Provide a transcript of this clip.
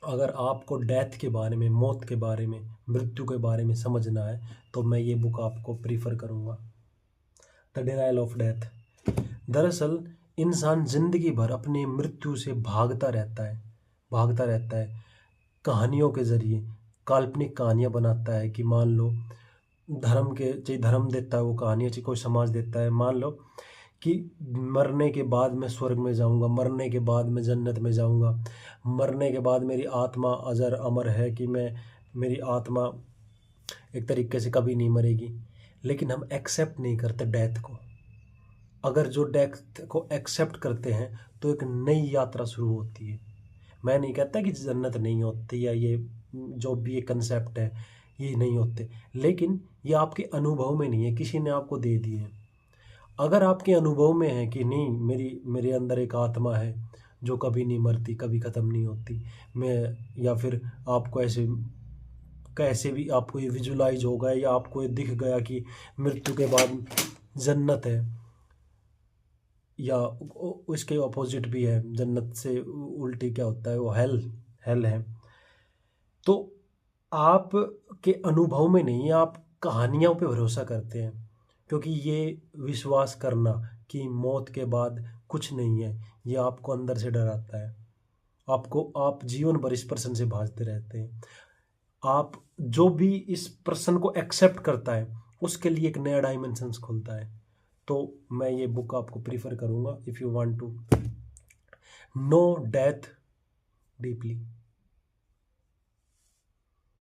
अगर आपको डेथ के बारे में, मौत के बारे में, मृत्यु के बारे में समझना है तो मैं ये बुक आपको प्रीफर करूँगा, द डिनायल ऑफ डेथ। दरअसल इंसान जिंदगी भर अपनी मृत्यु से भागता रहता है। कहानियों के ज़रिए काल्पनिक कहानियाँ बनाता है कि मान लो चाहे धर्म देता है वो कहानियाँ, चाहे कोई समाज देता है। मान लो कि मरने के बाद मैं स्वर्ग में जाऊंगा, मरने के बाद मैं जन्नत में जाऊंगा, मरने के बाद मेरी आत्मा अजर अमर है, कि मेरी आत्मा एक तरीके से कभी नहीं मरेगी। लेकिन हम एक्सेप्ट नहीं करते डेथ को। अगर जो डेथ को एक्सेप्ट करते हैं तो एक नई यात्रा शुरू होती है। मैं नहीं कहता कि जन्नत नहीं होती, या ये जो भी ये कंसेप्ट है ये नहीं होते, लेकिन ये आपके अनुभव में नहीं है, किसी ने आपको दे दिए हैं। अगर आपके अनुभव में है कि नहीं, मेरे अंदर एक आत्मा है जो कभी नहीं मरती, कभी ख़त्म नहीं होती, मैं, या फिर आपको ऐसे कैसे भी आपको ये विजुलाइज हो गया, या आपको ये दिख गया कि मृत्यु के बाद जन्नत है, या उसके अपोजिट भी है, जन्नत से उल्टी क्या होता है वो हेल है। तो आप के अनुभव में नहीं, आप कहानियों पे भरोसा करते हैं, क्योंकि ये विश्वास करना कि मौत के बाद कुछ नहीं है, ये आपको अंदर से डराता है। आप जीवन भर इस प्रश्न से भाजते रहते हैं। आप जो भी इस प्रश्न को एक्सेप्ट करता है उसके लिए एक नया डायमेंशंस खुलता है। तो मैं ये बुक आपको प्रीफर करूँगा if you want to know death deeply.